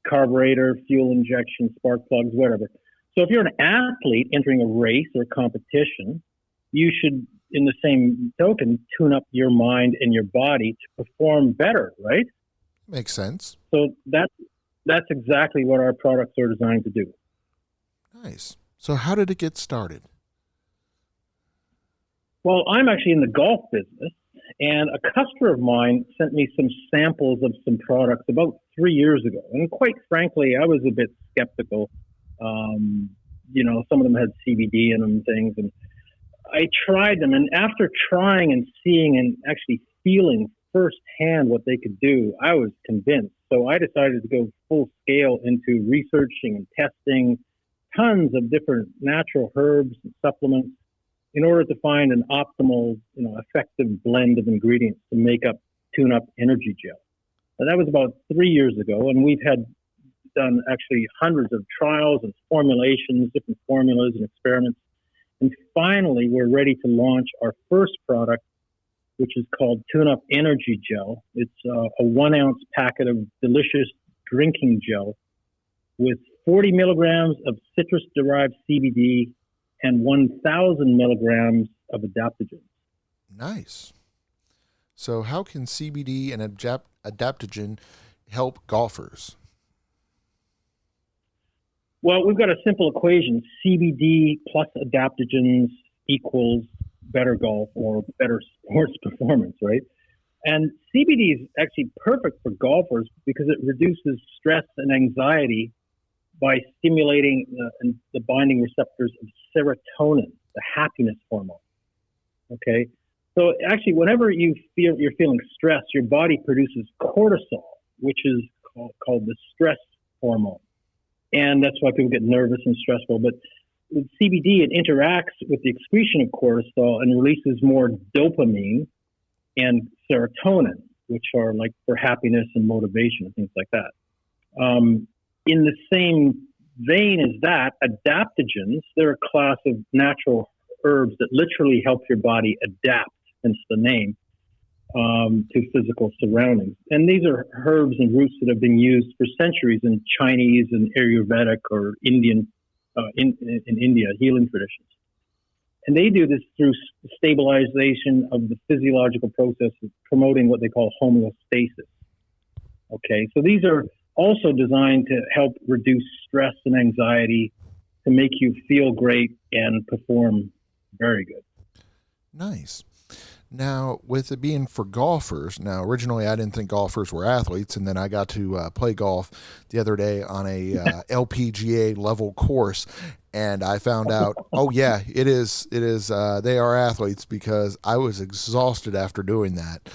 Carburetor, fuel injection, spark plugs, whatever. So if you're an athlete entering a race or competition, you should, in the same token, tune up your mind and your body to perform better, right? Makes sense. So that's exactly what our products are designed to do. Nice. So how did it get started? Well, I'm actually in the golf business, and a customer of mine sent me some samples of some products about 3 years ago. And quite frankly, I was a bit skeptical. Some of them had CBD in them and things. And I tried them. And after trying and seeing and actually feeling firsthand what they could do, I was convinced. So I decided to go full scale into researching and testing tons of different natural herbs and supplements in order to find an optimal, effective blend of ingredients to make up Tuneup Energy Gel. And that was about 3 years ago, and we've had done actually hundreds of trials and formulations, different formulas and experiments. And finally, we're ready to launch our first product, which is called Tuneup-Energy gel. It's a 1 ounce packet of delicious drinking gel with 40 milligrams of citrus-derived CBD and 1,000 milligrams of adaptogens. Nice. So how can CBD and adaptogen help golfers? Well, we've got a simple equation. CBD plus adaptogens equals better golf or better sports performance, right? And CBD is actually perfect for golfers because it reduces stress and anxiety by stimulating the binding receptors of serotonin, the happiness hormone. Okay? So actually, whenever you're feeling stressed, your body produces cortisol, which is called the stress hormone. And that's why people get nervous and stressful. But with CBD, it interacts with the excretion of cortisol and releases more dopamine and serotonin, which are like for happiness and motivation and things like that. In the same vein as that, adaptogens, they're a class of natural herbs that literally help your body adapt, hence the name, to physical surroundings. And these are herbs and roots that have been used for centuries in Chinese and Ayurvedic or Indian, in India, healing traditions. And they do this through stabilization of the physiological process of promoting what they call homeostasis. Okay, so these are also designed to help reduce stress and anxiety, to make you feel great and perform very good. Nice. Now, with it being for golfers, now originally I didn't think golfers were athletes, and then I got to play golf the other day on a LPGA level course, and I found out, oh yeah, it is. They are athletes because I was exhausted after doing that.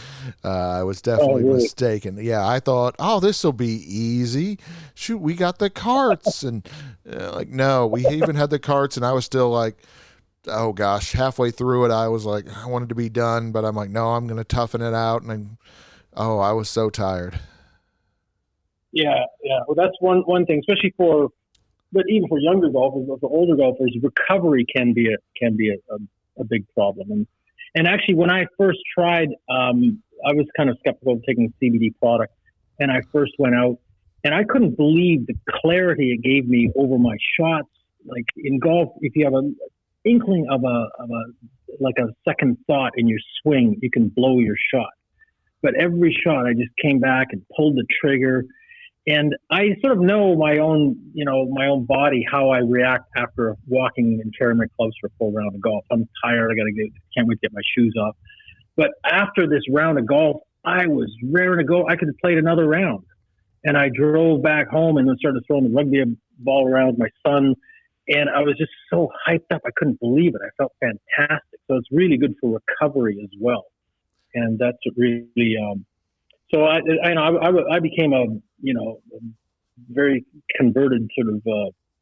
I was definitely mistaken. Yeah, I thought, oh, this will be easy. Shoot, we got the carts, and like no, we even had the carts, and I was still like, oh gosh, halfway through it, I was like, I wanted to be done, but I'm like, no, I'm going to toughen it out. And I was so tired. Yeah. Well, that's one thing, especially but even for younger golfers, or for older golfers, recovery can be a big problem. And actually, when I first tried, I was kind of skeptical of taking a CBD product, and I first went out, and I couldn't believe the clarity it gave me over my shots. Like in golf, if you have an inkling of a second thought in your swing, you can blow your shot. But every shot, I just came back and pulled the trigger, and I sort of know my own body, how I react after walking and carrying my clubs for a full round of golf. I'm tired. Can't wait to get my shoes off. But after this round of golf, I was raring to go. I could have played another round, and I drove back home and then started throwing the rugby ball around with my son. And I was just so hyped up. I couldn't believe it. I felt fantastic. So it's really good for recovery as well. And that's really, so I became a very converted sort of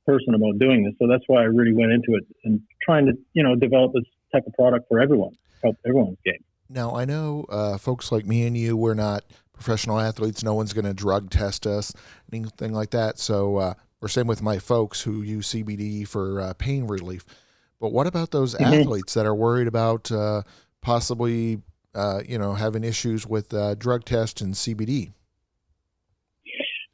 person about doing this. So that's why I really went into it and trying to, develop this type of product for everyone, help everyone's game. Now, I know folks like me and you, we're not professional athletes. No one's going to drug test us, anything like that. So, or same with my folks who use CBD for pain relief. But what about those athletes that are worried about possibly, having issues with drug tests and CBD?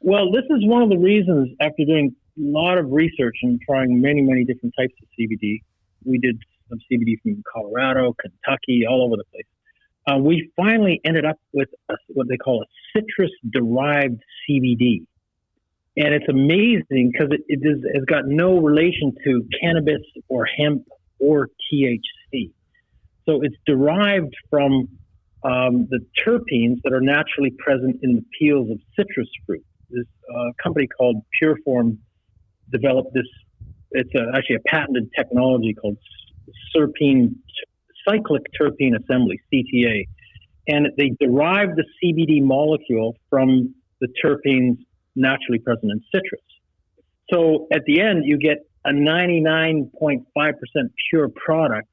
Well, this is one of the reasons, after doing a lot of research and trying many, many different types of CBD, we did some CBD from Colorado, Kentucky, all over the place. We finally ended up with what they call a citrus-derived CBD. And it's amazing because it has got no relation to cannabis or hemp or THC. So it's derived from the terpenes that are naturally present in the peels of citrus fruit. This company called Pureform developed this. It's actually a patented technology called cyclic terpene assembly, CTA. And they derive the CBD molecule from the terpenes naturally present in citrus. So at the end, you get a 99.5% pure product,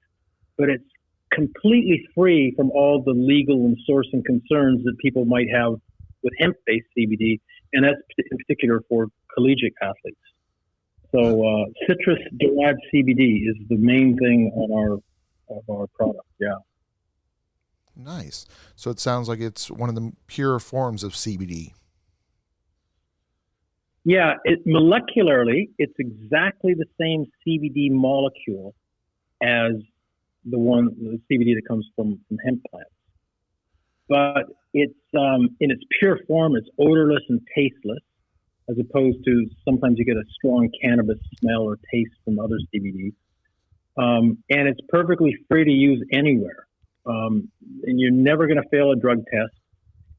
but it's completely free from all the legal and sourcing concerns that people might have with hemp-based CBD. and that's in particular for collegiate athletes. So citrus-derived CBD is the main thing on our product. Yeah. Nice. So it sounds like it's one of the pure forms of CBD. Yeah, molecularly, it's exactly the same CBD molecule as the CBD that comes from hemp plants. But it's in its pure form, it's odorless and tasteless, as opposed to sometimes you get a strong cannabis smell or taste from other CBDs. And it's perfectly free to use anywhere. And you're never going to fail a drug test.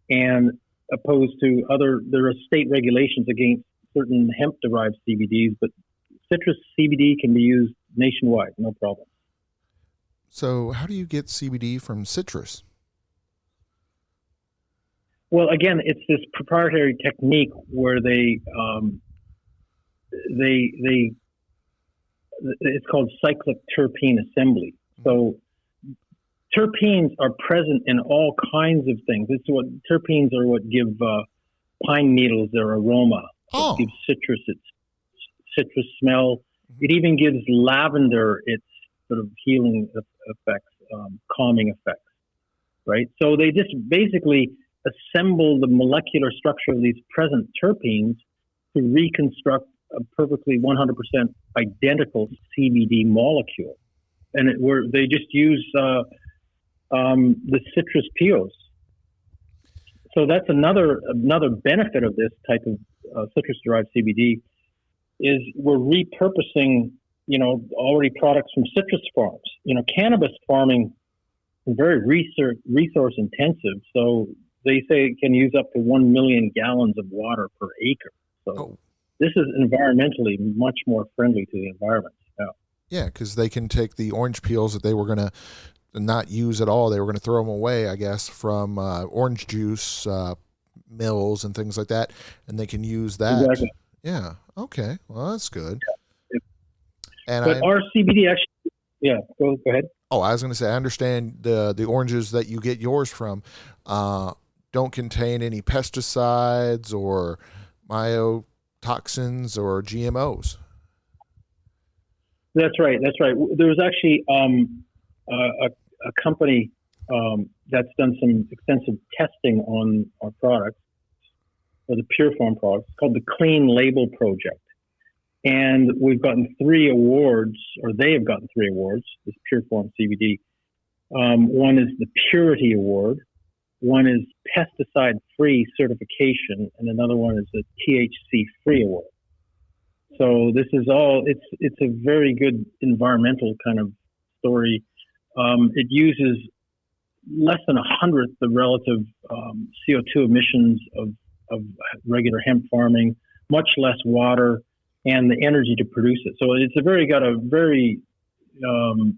And opposed to there are state regulations against certain hemp-derived CBDs, but citrus CBD can be used nationwide, no problem. So how do you get CBD from citrus? Well, again, it's this proprietary technique where it's called cyclic terpene assembly. So terpenes are present in all kinds of things. Terpenes are what give pine needles their aroma. It gives citrus its citrus smell. It even gives lavender its sort of healing effects, calming effects, right? So they just basically assemble the molecular structure of these present terpenes to reconstruct a perfectly 100% identical CBD molecule. And they just use the citrus peels. So that's another benefit of this type of citrus-derived CBD is we're repurposing, already products from citrus farms. Cannabis farming is very resource intensive. So they say it can use up to 1 million gallons of water per acre. So this is environmentally much more friendly to the environment. Yeah, because they can take the orange peels that they were going to not use at all. They were going to throw them away, I guess, from orange juice mills and things like that, and they can use that. Exactly. Yeah. Okay. Well, that's good. Yeah. And our CBD actually, go ahead. Oh, I was going to say, I understand the oranges that you get yours from don't contain any pesticides or mycotoxins or GMOs. That's right. There was actually a company that's done some extensive testing on our products, or the Pure Form products. It's called the Clean Label Project. And we've gotten 3 awards, or they have gotten 3 awards, this Pure Form CBD. One is the Purity Award. One is Pesticide-Free Certification. And another one is the THC-Free Award. So this is it's a very good environmental kind of story. It uses less than 1/100th the relative CO2 emissions of regular hemp farming, much less water, and the energy to produce it. So it's got a very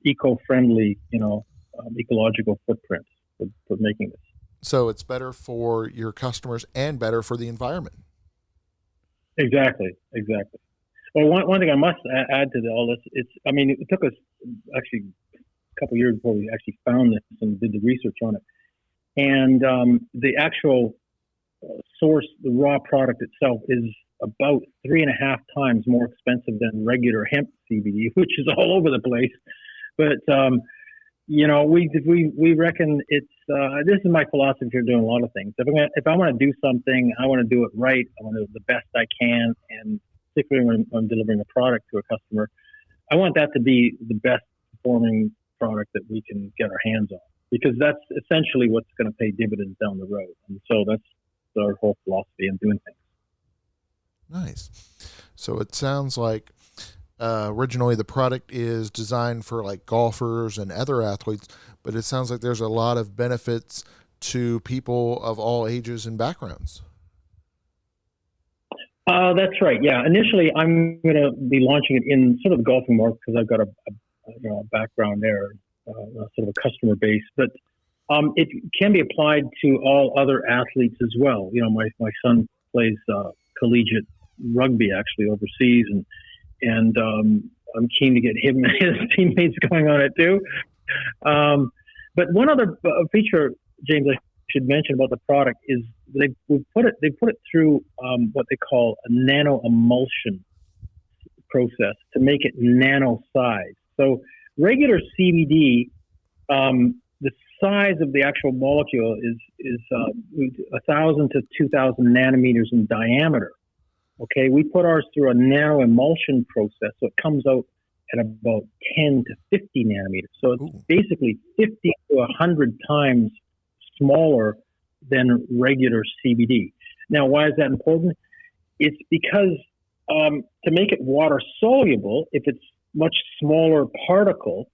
eco-friendly, ecological footprint for making this. So it's better for your customers and better for the environment. Exactly. Well, one thing I must add to all this, it took us actually a couple of years before we actually found this and did the research on it. And the actual source, the raw product itself, is about 3.5 times more expensive than regular hemp CBD, which is all over the place. But we reckon it's this is my philosophy for doing a lot of things. If I want to do something, I want to do it right. I want to do it the best I can, and particularly when I'm delivering a product to a customer, I want that to be the best performing product that we can get our hands on, because that's essentially what's going to pay dividends down the road. And so that's our whole philosophy in doing things. Nice. So it sounds like originally the product is designed for like golfers and other athletes, but it sounds like there's a lot of benefits to people of all ages and backgrounds. That's right. Yeah. Initially, I'm going to be launching it in sort of the golfing market because I've got a background there, sort of a customer base. But it can be applied to all other athletes as well. My son plays collegiate rugby actually overseas, and I'm keen to get him and his teammates going on it too. But one other feature, James, I should mention about the product is they put it through what they call a nano emulsion process to make it nano size. So regular CBD, the size of the actual molecule is 1,000 to 2,000 nanometers in diameter. Okay, we put ours through a nano emulsion process, so it comes out at about 10 to 50 nanometers. So it's basically 50 to 100 times smaller than regular CBD. Now, why is that important? It's because to make it water soluble, if it's much smaller particle,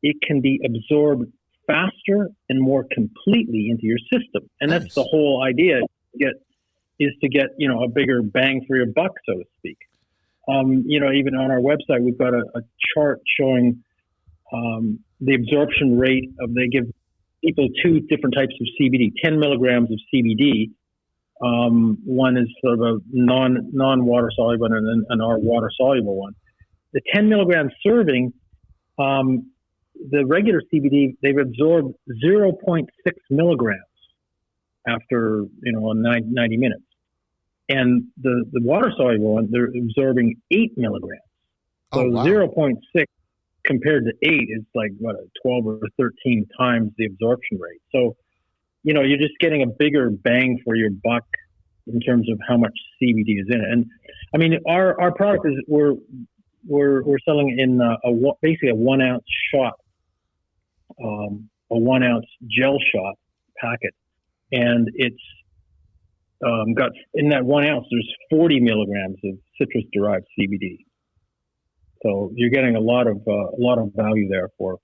it can be absorbed faster and more completely into your system. And that's the whole idea, is to get a bigger bang for your buck, so to speak. Even on our website, we've got a chart showing the absorption rate they give people two different types of CBD, 10 milligrams of CBD. One is sort of a non-water soluble and our water soluble one. The 10 milligram serving, the regular CBD, they've absorbed 0.6 milligrams after 90 minutes. And the water soluble one, they're absorbing 8 milligrams. So 0.6 compared to 8 is like 12 or 13 times the absorption rate. So, you're just getting a bigger bang for your buck in terms of how much CBD is in it. And I mean, our product is we're selling in basically a 1 ounce shot, a 1 ounce gel shot packet, and it's got in that 1 ounce. There's 40 milligrams of citrus derived CBD. So you're getting a lot of value there for.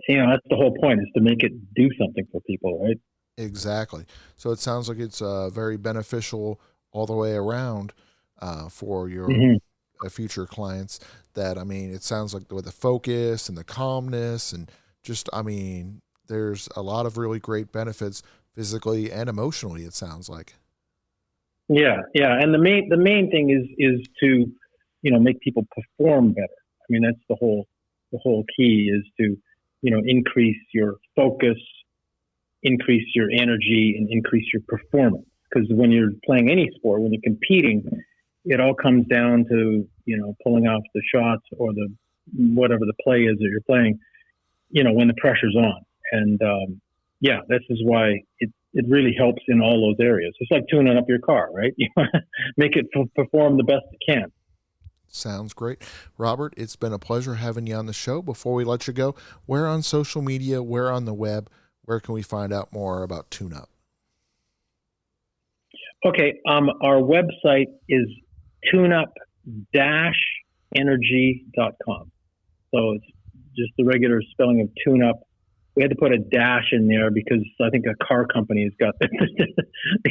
That's the whole point, is to make it do something for people, right? Exactly. So it sounds like it's very beneficial all the way around for your future clients. That, I mean, it sounds like with the focus and the calmness and just, I mean, there's a lot of really great benefits physically and emotionally, it sounds like. Yeah. And the main thing is to, make people perform better. I mean, that's the whole key, is to, increase your focus, increase your energy, and increase your performance. Because when you're playing any sport, when you're competing, it all comes down to, pulling off the shots or whatever the play is that you're playing, when the pressure's on. And, this is why it really helps in all those areas. It's like tuning up your car, right? You want to make it perform the best it can. Sounds great. Robert, it's been a pleasure having you on the show. Before we let you go, where on social media, where on the web, where can we find out more about Tuneup? Okay, our website is Tuneup-Energy.com. So it's just the regular spelling of Tuneup. We had to put a dash in there because I think a car company has got the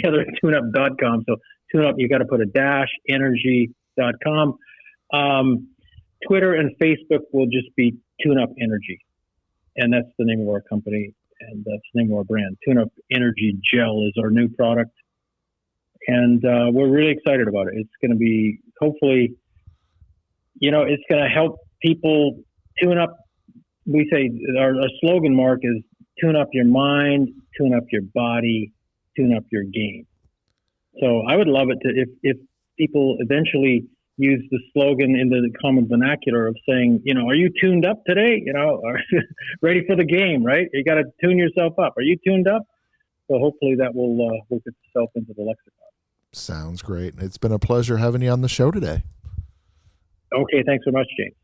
other Tuneup.com. So Tuneup, you got to put a dash, energy.com. Twitter and Facebook will just be Tuneup-Energy. And that's the name of our company, and that's the name of our brand. Tuneup-Energy Gel is our new product. And we're really excited about it. It's going to be, hopefully, it's going to help people tune up. We say our slogan, Mark, is tune up your mind, tune up your body, tune up your game. So I would love it if people eventually use the slogan in the common vernacular of saying, are you tuned up today? Are you ready for the game, right? You got to tune yourself up. Are you tuned up? So hopefully that will work itself into the lexicon. Sounds great. It's been a pleasure having you on the show today. Okay. Thanks so much, James.